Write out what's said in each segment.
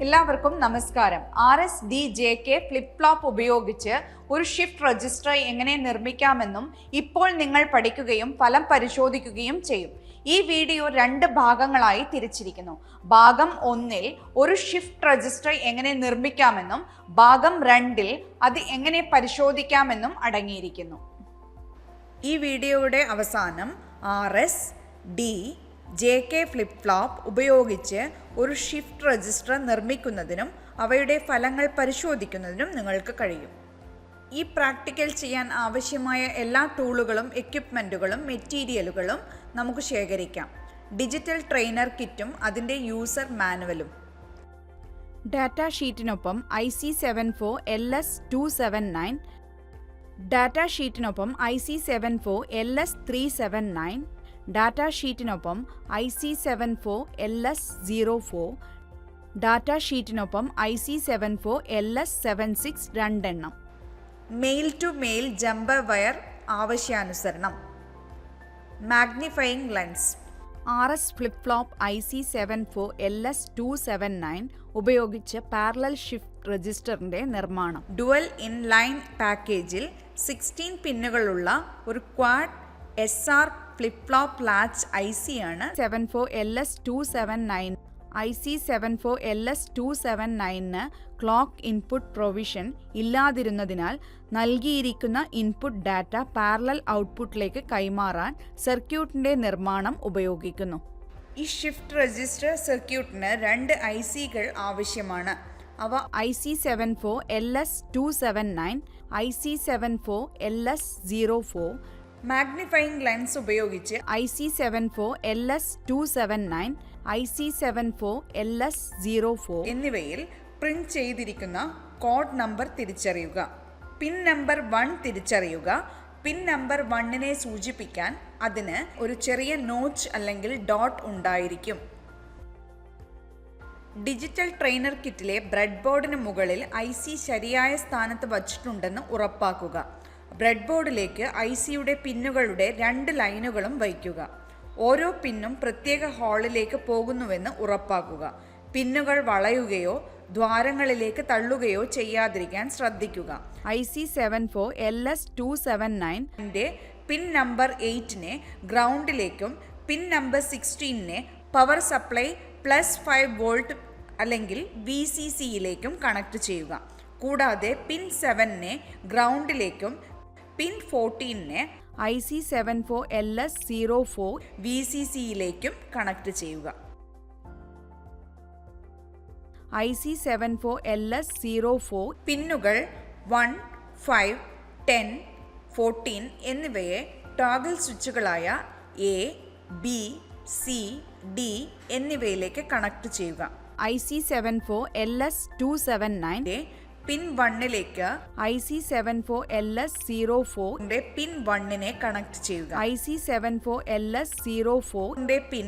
എല്ലാവർക്കും നമസ്കാരം. RSDJK flip flop ഉപയോഗിച്ച് ഒരു ഷിഫ്റ്റ് രജിസ്റ്റർ എങ്ങനെ നിർമ്മിക്കാമെന്നും ഇപ്പോൾ നിങ്ങൾ പഠിക്കുകയും ഫലം പരിശോധിക്കുകയും ചെയ്യും. ഈ വീഡിയോ 2 ഭാഗങ്ങളായി തിരിച്ചിരിക്കുന്നു. ഭാഗം 1-ൽ ഒരു ഷിഫ്റ്റ് രജിസ്റ്റർ എങ്ങനെ നിർമ്മിക്കാമെന്നും ഭാഗം 2-ൽ അത് എങ്ങനെ പരിശോധിക്കാമെന്നും അടങ്ങിയിരിക്കുന്നു. ഈ വീഡിയോയുടെ അവസാനം RSDJK ഫ്ലിപ്പ് ഫ്ലോപ്പ് ഉപയോഗിച്ച് ഒരു ഷിഫ്റ്റ് രജിസ്റ്റർ നിർമ്മിക്കുന്നതിനും അവയുടെ ഫലങ്ങൾ പരിശോധിക്കുന്നതിനും നിങ്ങൾക്ക് കഴിയും. ഈ പ്രാക്ടിക്കൽ ചെയ്യാൻ ആവശ്യമായ എല്ലാ ടൂളുകളും എക്യുപ്മെൻറ്റുകളും മെറ്റീരിയലുകളും നമുക്ക് ശേഖരിക്കാം. ഡിജിറ്റൽ ട്രെയിനർ കിറ്റും അതിൻ്റെ യൂസർ മാനുവലും. ഡാറ്റാ ഷീറ്റിനൊപ്പം IC74LS279, ഡാറ്റാ ഷീറ്റിനൊപ്പം IC74LS379, ഡാറ്റാ ഷീറ്റിനൊപ്പം IC74LS04, ഡാറ്റാ ഷീറ്റിനൊപ്പം IC74LS76 രണ്ടെണ്ണം. Male to male jumper wire ആവശ്യാനുസരണം. Magnifying lens. RS flip flop IC74LS279 ഉപയോഗിച്ച് പാരലൽ ഷിഫ്റ്റ് രജിസ്റ്ററിന്റെ നിർമ്മാണം. ഡുവൽ ഇൻ ലൈൻ പാക്കേജിൽ 16 പിന്നുകളുള്ള ഒരു quad SR flip flop latch IC ആണ് 74LS279. IC74LS279 clock input provision ഇല്ലാതിരുന്നതിനാൽ നൽകിയിരിക്കുന്ന ഇൻപുട്ട് ഡാറ്റ പാരലൽ ഔട്ട്പുട്ടിലേക്ക് കൈമാറാൻ സർക്യൂട്ടിന്റെ നിർമ്മാണം ഉപയോഗിക്കുന്നു. ഈ ഷിഫ്റ്റ് രജിസ്റ്റർ സർക്യൂട്ടിന് 2 ICകൾ ആവശ്യമാണ്. അവ IC74LS279, IC74LS04. മാഗ്നിഫയിങ് ലെൻസ് ഉപയോഗിച്ച് IC74LS279, IC74LS04 എന്നിവയിൽ പ്രിന്റ് ചെയ്തിരിക്കുന്ന കോഡ് നമ്പർ തിരിച്ചറിയുക. പിൻ നമ്പർ 1 തിരിച്ചറിയുക. പിൻ നമ്പർ 1നെ സൂചിപ്പിക്കാൻ അതിന് ഒരു ചെറിയ നോച്ച് അല്ലെങ്കിൽ ഡോട്ട് ഉണ്ടായിരിക്കും. ഡിജിറ്റൽ ട്രെയിനർ കിറ്റിലെ ബ്രെഡ് ബോർഡിന് മുകളിൽ IC ശരിയായ സ്ഥാനത്ത് വച്ചിട്ടുണ്ടെന്ന് ഉറപ്പാക്കുക. ബ്രെഡ് ബോർഡിലേക്ക് ICയുടെ പിന്നുകളുടെ 2 ലൈനുകളും വയ്ക്കുക. ഓരോ പിന്നും പ്രത്യേക ഹോളിലേക്ക് പോകുന്നുവെന്ന് ഉറപ്പാക്കുക. പിന്നുകൾ വളയുകയോ ദ്വാരങ്ങളിലേക്ക് തള്ളുകയോ ചെയ്യാതിരിക്കാൻ ശ്രദ്ധിക്കുക. IC74LS279 പിൻ നമ്പർ 8നെ ഗ്രൗണ്ടിലേക്കും പിൻ നമ്പർ 16നെ പവർ സപ്ലൈ +5 വോൾട്ട് അല്ലെങ്കിൽ VCCയിലേക്കും കണക്ട് ചെയ്യുക. കൂടാതെ പിൻ 7നെ ഗ്രൗണ്ടിലേക്കും പിൻ 14നെ IC74LS04 VCCയിലേക്കും കണക്ട് ചെയ്യുക. IC74LS04 പിന്നുകൾ 1, 5, 10, 14 എന്നിവയെ ടോഗിൾ സ്വിച്ചുകളായ A, B, C, D എന്നിവയിലേക്ക് കണക്ട് ചെയ്യുക. IC74LS279 പിൻ 1ലേക്ക് IC74LS04 പിൻ 1നെ കണക്ട് ചെയ്യുക. IC74LS04 പിൻ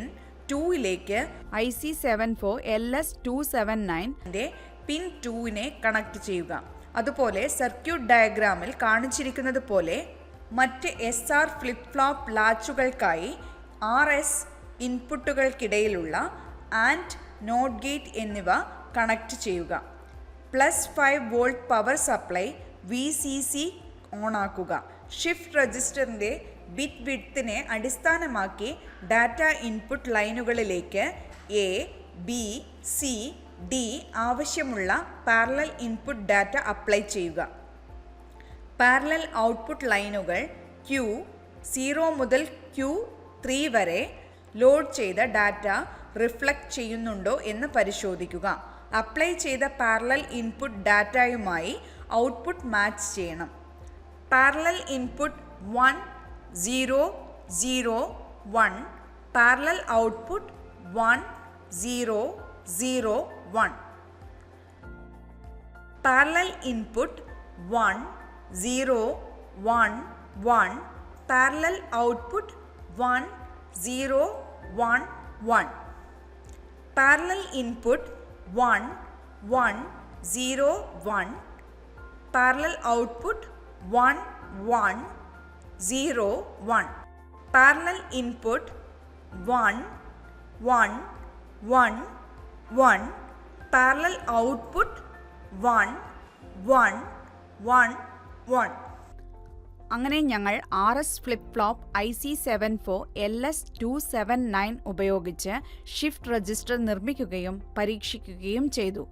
2ലേക്ക് IC74LS279 പിൻ 2നെ കണക്ട് ചെയ്യുക. അതുപോലെ സർക്യൂട്ട് ഡയഗ്രാമിൽ കാണിച്ചിരിക്കുന്നത് പോലെ മറ്റ് SR ഫ്ലിപ്പ് ഫ്ലോപ്പ് ലാച്ചുകൾക്കായി RS ഇൻപുട്ടുകൾക്കിടയിലുള്ള ആൻഡ് നോട്ട് ഗേറ്റ് എന്നിവ കണക്ട് ചെയ്യുക. +5 വോൾട്ട് പവർ സപ്ലൈ VCC ഓണാക്കുക. ഷിഫ്റ്റ് രജിസ്റ്ററിൻ്റെ ബിറ്റ് വിഡ്ത്തിനെ അടിസ്ഥാനമാക്കി ഡാറ്റ ഇൻപുട്ട് ലൈനുകളിലേക്ക് A, B, C, D ആവശ്യമുള്ള പാരലൽ ഇൻപുട്ട് ഡാറ്റ അപ്ലൈ ചെയ്യുക. പാരലൽ ഔട്ട്പുട്ട് ലൈനുകൾ Q0 മുതൽ Q3 വരെ ലോഡ് ചെയ്ത ഡാറ്റ റിഫ്ലക്റ്റ് ചെയ്യുന്നുണ്ടോ എന്ന് പരിശോധിക്കുക. അപ്ലൈ ചെയ്ത പാരലൽ ഇൻപുട്ട് ഡാറ്റയുമായി ഔട്ട്പുട്ട് മാച്ച് ചെയ്യണം. Parallel input 1, 0, 0, 1, parallel output 1, 0, 0, 1. Parallel input 1, 0, 1, 1, parallel output 1, 0, 1, 1. Parallel input 1, 1, 0, 1, parallel output 1, 1, 0, 1. Parallel input 1, 1, 1, 1. Parallel output 1 1 1 1. അങ്ങനെ ഞങ്ങൾ RS ഫ്ലിപ്പ് ഫ്ലോപ്പ് IC74LS279 ഉപയോഗിച്ച് ഷിഫ്റ്റ് രജിസ്റ്റർ നിർമ്മിക്കുകയും പരീക്ഷിക്കുകയും ചെയ്തു.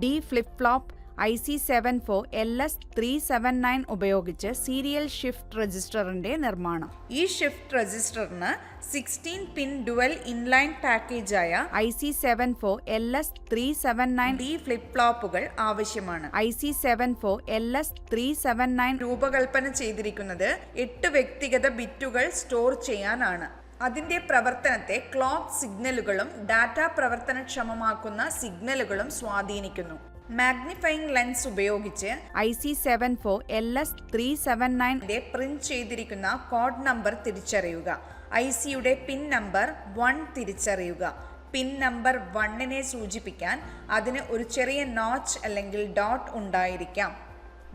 D ഫ്ലിപ്പ് ഫ്ലോപ്പ് IC74LS379 ഉപയോഗിച്ച് serial shift രജിസ്റ്ററിന്റെ നിർമ്മാണം. ഈ ഷിഫ്റ്റ് രജിസ്റ്ററിന് 16 പിൻ ഡുവൽ ഇൻലൈൻ പാക്കേജായ IC74LS379 D ഫ്ലിപ്പ് ഫ്ലോപ്പുകൾ ആവശ്യമാണ്. IC74LS379 രൂപകൽപ്പന ചെയ്തിരിക്കുന്നത് 8 വ്യക്തിഗത ബിറ്റുകൾ സ്റ്റോർ ചെയ്യാനാണ്. അതിന്റെ പ്രവർത്തനത്തെ ക്ലോക്ക് സിഗ്നലുകളും ഡാറ്റ പ്രവർത്തനക്ഷമമാക്കുന്ന സിഗ്നലുകളും സ്വാധീനിക്കുന്നു. മാഗ്നിഫയിങ് ലെൻസ് ഉപയോഗിച്ച് IC74LS379 പ്രിന്റ് ചെയ്തിരിക്കുന്ന കോഡ് നമ്പർ തിരിച്ചറിയുക. ICയുടെ പിൻ നമ്പർ 1 തിരിച്ചറിയുക. പിൻ നമ്പർ 1നെ സൂചിപ്പിക്കാൻ അതിന് ഒരു ചെറിയ നോച്ച് അല്ലെങ്കിൽ ഡോട്ട് ഉണ്ടായിരിക്കാം.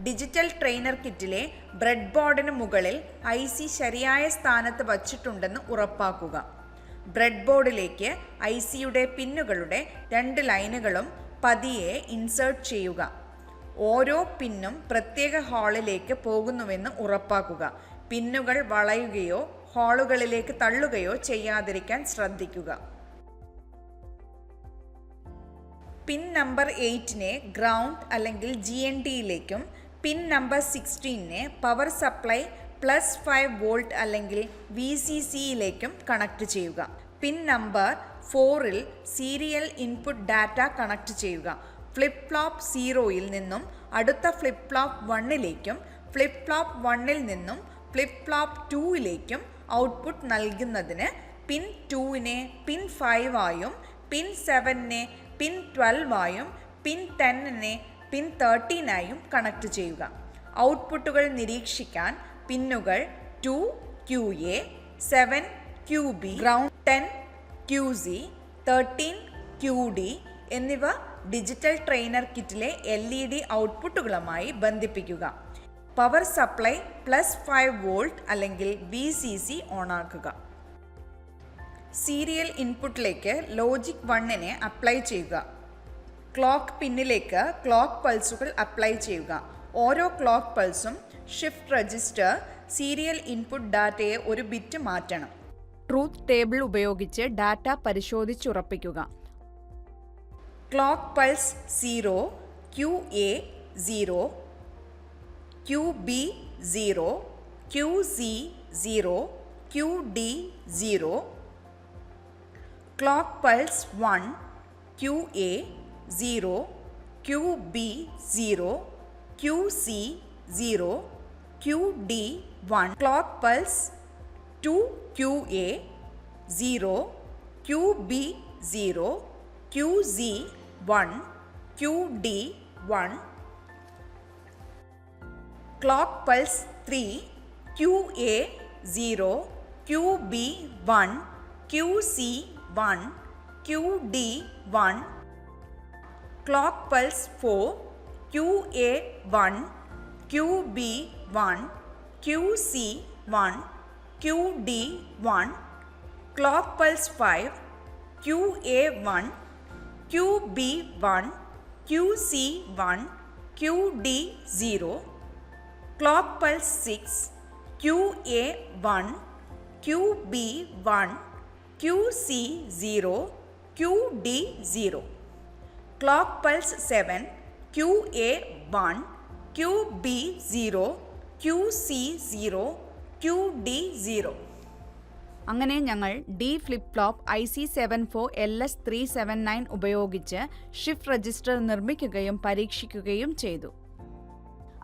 ഡിജിറ്റൽ ട്രെയിനർ കിറ്റിലെ ബ്രെഡ് ബോർഡിന് മുകളിൽ IC ശരിയായ സ്ഥാനത്ത് വച്ചിട്ടുണ്ടെന്ന് ഉറപ്പാക്കുക. ബ്രെഡ് ബോർഡിലേക്ക് ICയുടെ പിന്നുകളുടെ 2 ലൈനുകളും പതിയെ ഇൻസേർട്ട് ചെയ്യുക. ഓരോ പിന്നും പ്രത്യേക ഹാളിലേക്ക് പോകുന്നുവെന്ന് ഉറപ്പാക്കുക. പിന്നുകൾ വളയുകയോ ഹാളുകളിലേക്ക് തള്ളുകയോ ചെയ്യാതിരിക്കാൻ ശ്രദ്ധിക്കുക. പിൻ നമ്പർ 8നെ ഗ്രൗണ്ട് അല്ലെങ്കിൽ GNDയിലേക്കും പിൻ നമ്പർ 16നെ പവർ സപ്ലൈ +5 വോൾട്ട് അല്ലെങ്കിൽ VCCയിലേക്കും കണക്ട് ചെയ്യുക. പിൻ നമ്പർ 4ൽ സീരിയൽ ഇൻപുട്ട് ഡാറ്റ കണക്ട് ചെയ്യുക. ഫ്ലിപ്പ് ഫ്ലോപ്പ് 0ൽ നിന്നും അടുത്ത ഫ്ലിപ്പ് ഫ്ലോപ്പ് 1ലേക്കും ഫ്ലിപ്പ് ഫ്ലോപ്പ് 1ൽ നിന്നും ഫ്ലിപ്പ് ഫ്ലോപ്പ് 2ലേക്കും ഔട്ട്പുട്ട് നൽകുന്നതിന് പിൻ 2നെ പിൻ 5 ആയും പിൻ 7നെ പിൻ 12 ആയും പിൻ 10നെ പിൻ 13 ആയും കണക്ട് ചെയ്യുക. ഔട്ട്പുട്ടുകൾ നിരീക്ഷിക്കാൻ പിന്നുകൾ 2 QA, 7 QB, ground 10 QZ, 13 QD എന്നിവ ഡിജിറ്റൽ ട്രെയിനർ കിറ്റിലെ LED ഔട്ട്പുട്ടുകളുമായി ബന്ധിപ്പിക്കുക. പവർ സപ്ലൈ +5 വോൾട്ട് അല്ലെങ്കിൽ VCC ഓണാക്കുക. സീരിയൽ ഇൻപുട്ടിലേക്ക് ലോജിക് 1നെ അപ്ലൈ ചെയ്യുക. ക്ലോക്ക് പിന്നിലേക്ക് ക്ലോക്ക് പൾസുകൾ അപ്ലൈ ചെയ്യുക. ഓരോ ക്ലോക്ക് പൾസും ഷിഫ്റ്റ് രജിസ്റ്റർ സീരിയൽ ഇൻപുട്ട് ഡാറ്റയെ ഒരു ബിറ്റ് മാറ്റണം. ട്രൂത്ത് ടേബിൾ ഉപയോഗിച്ച് ഡാറ്റ പരിശോധിച്ചുറപ്പിക്കുക. Clock pulse 0, QA 0, QB 0, QC 0, QD 0. Clock pulse 1, QA 0, QB 0, QC 0, QD 1. Clock pulse 2, QA 0, QB 0, QZ 1, QD 1. Clock pulse 3, QA 0, QB 1, QC 1, QD 1. Clock pulse 4, QA 1, QB 1, QC 1, QD 1. Clock pulse 5, QA 1, QB 1, QC 1, QD 0. Clock pulse 6, QA 1, QB 1, QC 0, QD 0. Clock pulse 7, QA 1, QB 0, QC 0, QD 0. അങ്ങനെ ഞങ്ങൾ D flip flop IC74LS379 ഉപയോഗിച്ച് shift register നിർമ്മിക്കുകയും പരീക്ഷിക്കുകയും ചെയ്തു.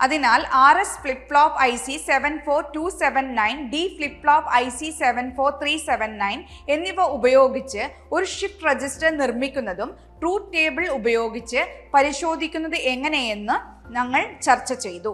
അതിനാൽ RS flip flop IC74279, D flip flop IC74379 എന്നിവ ഉപയോഗിച്ച് ഒരു shift register നിർമ്മിക്കുന്നതും truth table ഉപയോഗിച്ച് പരിശോധിക്കുന്നത് എങ്ങനെയെന്ന് ഞങ്ങൾ ചർച്ച ചെയ്തു.